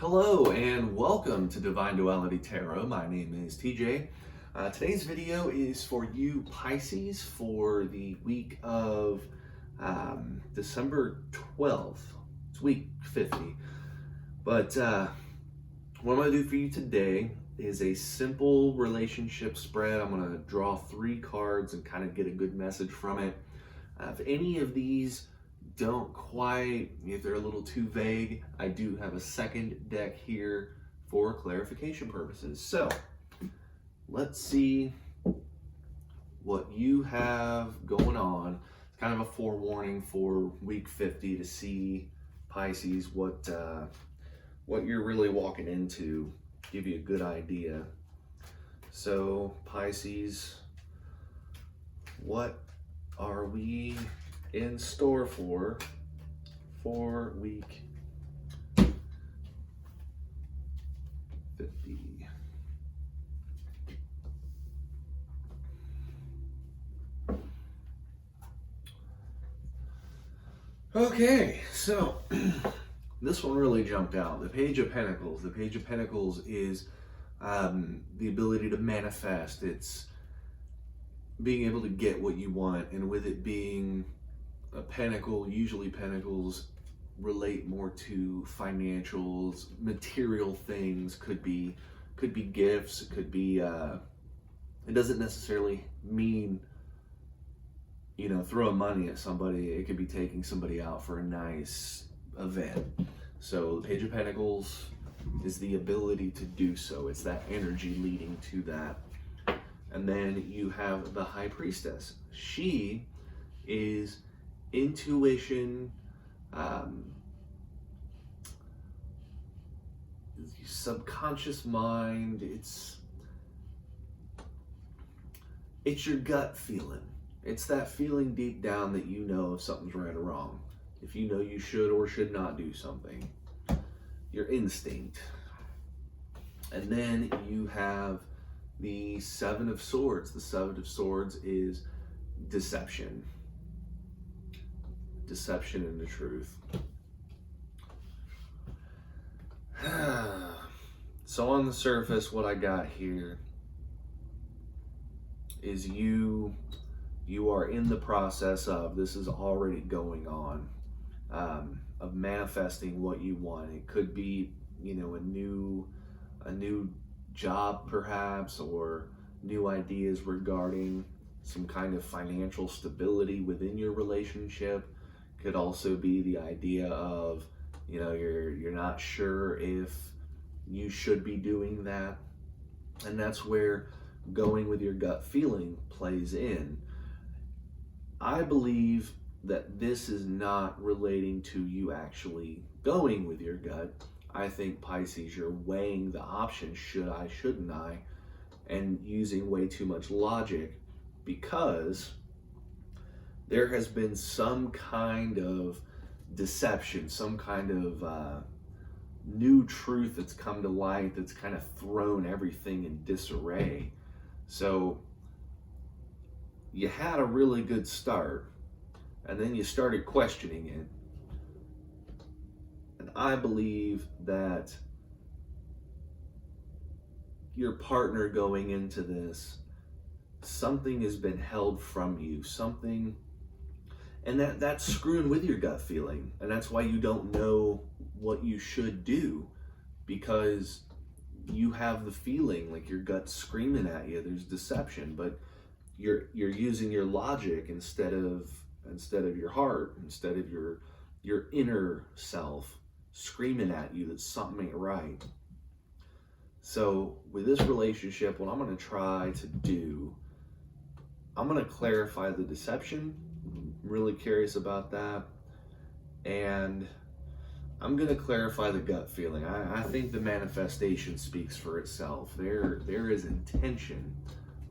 Hello and welcome to Divine Duality Tarot. My name is TJ. Today's video is for you Pisces for the week of December 12th. It's week 50. But what I'm going to do for you today is a simple relationship spread. I'm going to draw 3 cards and kind of get a good message from it. If any of these don't quite, if they're a little too vague, I do have a second deck here for clarification purposes. So let's see what you have going on. It's kind of a forewarning for week 50 to see, Pisces, what you're really walking into, give you a good idea. So Pisces, what are we in store for week 50? Okay, so this one really jumped out. The Page of Pentacles. The Page of Pentacles is the ability to manifest. It's being able to get what you want, and with it being a pentacle, usually pentacles relate more to financials, material things. Could be gifts. It could be it doesn't necessarily mean, you know, throwing money at somebody. It could be taking somebody out for a nice event. So the Page of Pentacles is the ability to do so. It's that energy leading to that. And then you have the High Priestess. She is intuition, subconscious mind. It's your gut feeling. It's that feeling deep down that you know if something's right or wrong, if you know you should or should not do something, your instinct. And then you have the Seven of Swords. The Seven of Swords is deception. Deception and the truth. So on the surface, what I got here is you are in the process of, this is already going on, of manifesting what you want. It could be, you know, a new job perhaps, or new ideas regarding some kind of financial stability within your relationship. Could also be the idea of, you know, you're not sure if you should be doing that. And that's where going with your gut feeling plays in. I believe that this is not relating to you actually going with your gut. I think, Pisces, you're weighing the option, should I, shouldn't I, and using way too much logic, because there has been some kind of deception, some kind of new truth that's come to light that's kind of thrown everything in disarray. So you had a really good start, and then you started questioning it. And I believe that your partner going into this, something has been held from you, something. And that's screwing with your gut feeling. And that's why you don't know what you should do, because you have the feeling like your gut's screaming at you. There's deception, but you're using your logic instead of your heart, instead of your inner self screaming at you that something ain't right. So with this relationship, what I'm going to try to do, I'm going to clarify the deception. I'm really curious about that. And I'm going to clarify the gut feeling. I think the manifestation speaks for itself. There is intention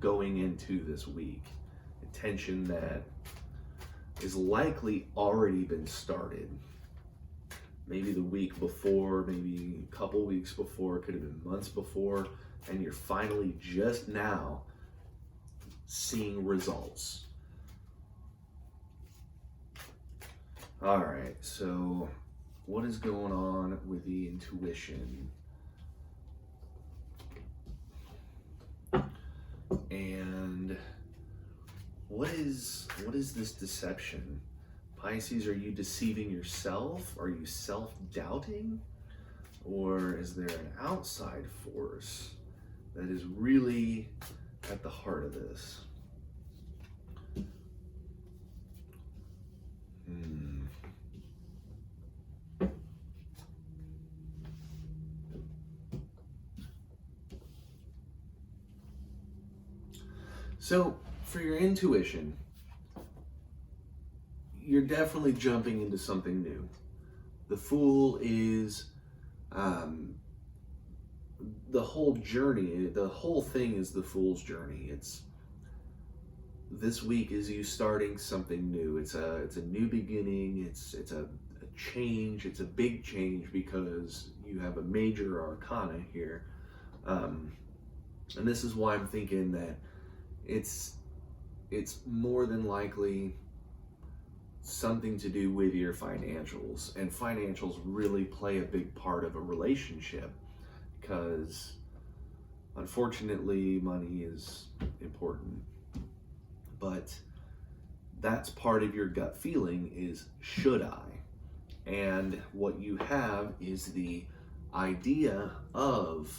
going into this week. Intention that is likely already been started. Maybe the week before, maybe a couple weeks before, could have been months before, and you're finally just now seeing results. All right, so what is going on with the intuition? And what is this deception? Pisces, are you deceiving yourself? Are you self-doubting? Or is there an outside force that is really at the heart of this? So, for your intuition, you're definitely jumping into something new. The Fool is the whole journey, the whole thing is the Fool's journey. It's this week is you starting something new. It's a new beginning. It's a change. It's a big change because you have a major arcana here, and this is why I'm thinking that it's more than likely something to do with your financials, and financials really play a big part of a relationship because unfortunately money is important, but that's part of your gut feeling is should I? And what you have is the idea of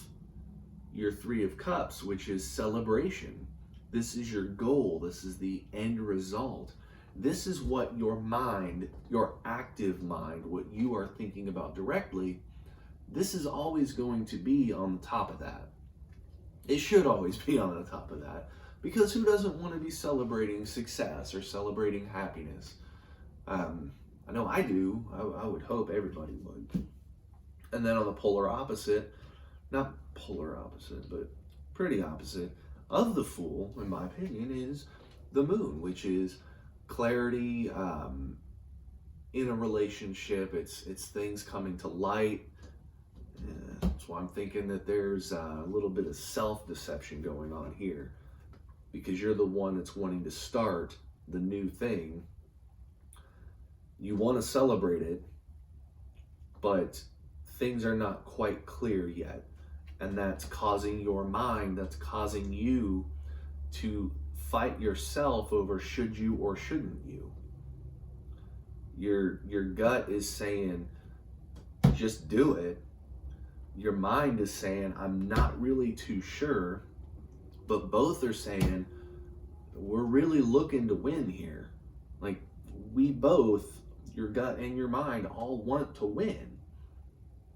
your Three of Cups, which is celebration. This is your goal. This is the end result. This is what your mind, your active mind, what you are thinking about directly, this is always going to be on the top of that. It should always be on the top of that, because who doesn't want to be celebrating success or celebrating happiness? I know I do. I would hope everybody would. And then on the polar opposite, not polar opposite, but pretty opposite of the Fool, in my opinion, is the Moon, which is clarity in a relationship. It's things coming to light. That's why I'm thinking that there's a little bit of self-deception going on here, because you're the one that's wanting to start the new thing. You want to celebrate it, but things are not quite clear yet, and that's causing your mind, that's causing you to fight yourself over should you or shouldn't you. Your gut is saying just do it. Your mind is saying I'm not really too sure, but both are saying we're really looking to win here. Like we both, your gut and your mind, all want to win,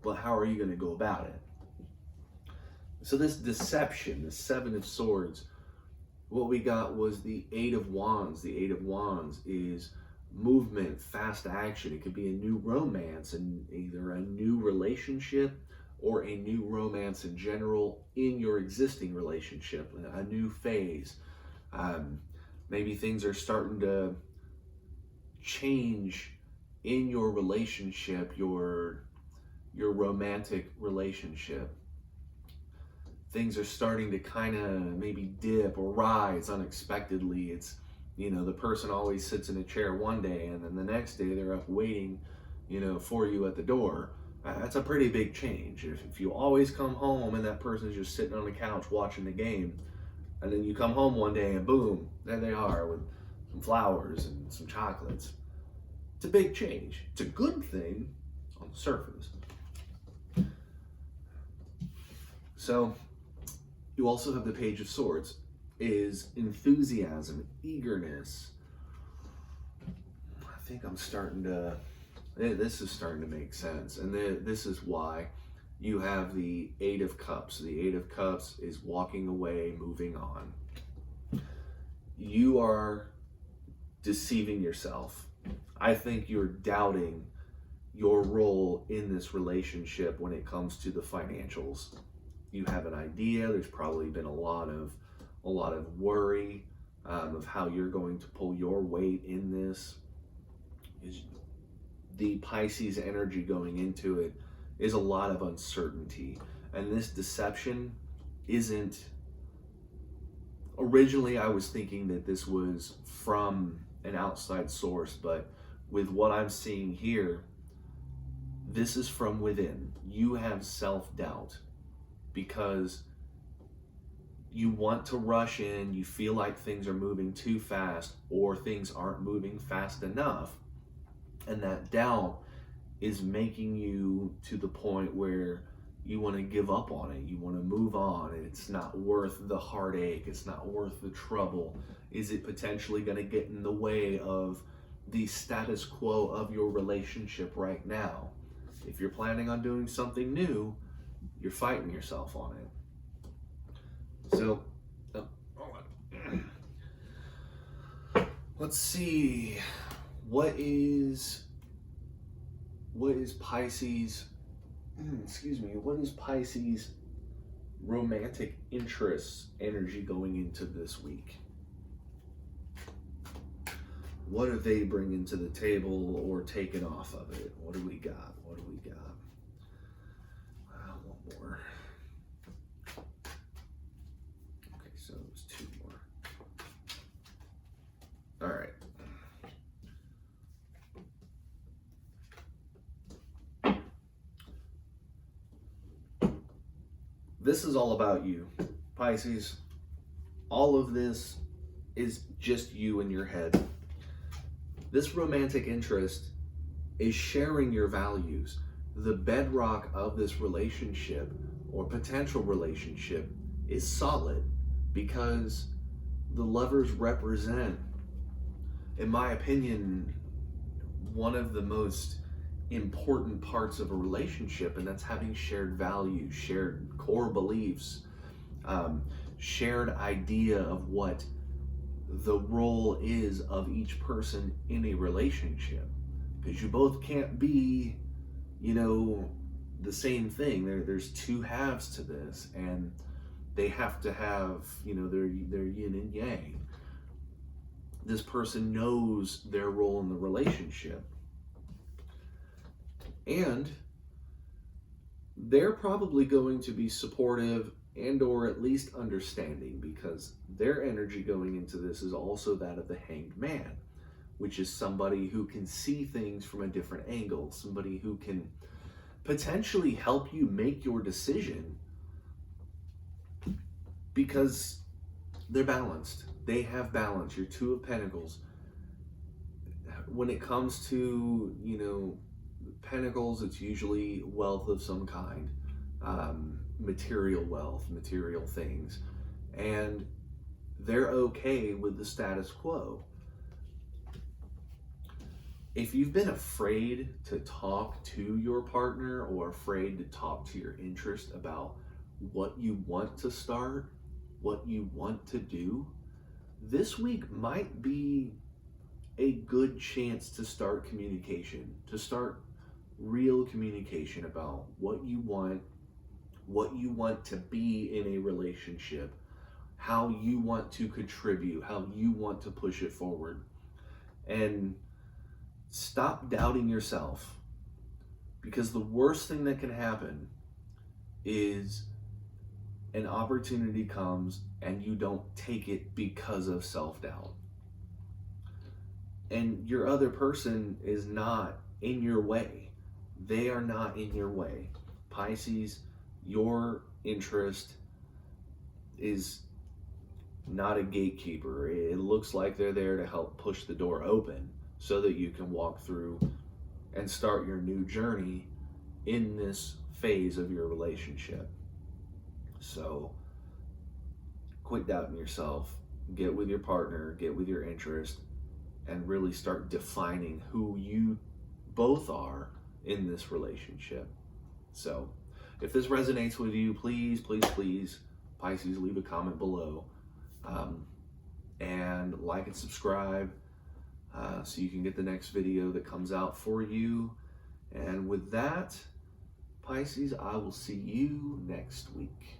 but how are you going to go about it? So this deception, the Seven of Swords, what we got was the Eight of Wands. The Eight of Wands is movement, fast action. It could be a new romance, and either a new relationship or a new romance in general in your existing relationship, a new phase. Maybe things are starting to change in your relationship, your romantic relationship. Things are starting to kind of maybe dip or rise unexpectedly. It's, the person always sits in a chair one day and then the next day they're up waiting, for you at the door. That's a pretty big change. If you always come home and that person's just sitting on the couch watching the game, and then you come home one day and boom, there they are with some flowers and some chocolates. It's a big change. It's a good thing on the surface. So you also have the Page of Swords, is enthusiasm, eagerness. I think I'm starting to, this is starting to make sense. And this is why you have the Eight of Cups. The Eight of Cups is walking away, moving on. You are deceiving yourself. I think you're doubting your role in this relationship when it comes to the financials. You have an idea. There's probably been a lot of worry of how you're going to pull your weight in this. Is the Pisces energy going into it is a lot of uncertainty, and this deception isn't. Originally, I was thinking that this was from an outside source, but with what I'm seeing here, This is from within. You have self-doubt because you want to rush in, you feel like things are moving too fast or things aren't moving fast enough. And that doubt is making you to the point where you want to give up on it. You want to move on. It's not worth the heartache. It's not worth the trouble. Is it potentially going to get in the way of the status quo of your relationship right now? If you're planning on doing something new, you're fighting yourself on it. So, hold on. Let's see. What is Pisces, what is Pisces romantic interest energy going into this week? What are they bringing to the table or taking off of it? What do we got? What do we got? One more. Okay, so it was two more. All right. This is all about you, Pisces. All of this is just you in your head. This romantic interest is sharing your values. The bedrock of this relationship or potential relationship is solid because the lovers represent, in my opinion, one of the most important parts of a relationship, and that's having shared values, shared core beliefs, shared idea of what the role is of each person in a relationship. Because you both can't be, the same thing. There's two halves to this, and they have to have, their yin and yang. This person knows their role in the relationship. And they're probably going to be supportive and or at least understanding, because their energy going into this is also that of the Hanged Man, which is somebody who can see things from a different angle, somebody who can potentially help you make your decision because they're balanced. They have balance. Your Two of Pentacles. When it comes to, Pentacles, it's usually wealth of some kind, material wealth, material things, and they're okay with the status quo. If you've been afraid to talk to your partner or afraid to talk to your interest about what you want to start, what you want to do, this week might be a good chance to start communication, to start real communication about what you want to be in a relationship, how you want to contribute, how you want to push it forward. And stop doubting yourself, because the worst thing that can happen is an opportunity comes and you don't take it because of self-doubt. And your other person is not in your way. They are not in your way. Pisces, your interest is not a gatekeeper. It looks like they're there to help push the door open so that you can walk through and start your new journey in this phase of your relationship. So quit doubting yourself, get with your partner, get with your interest, and really start defining who you both are in this relationship. So if this resonates with you, please, Pisces, leave a comment below, and like and subscribe so you can get the next video that comes out for you. And with that, Pisces, I will see you next week.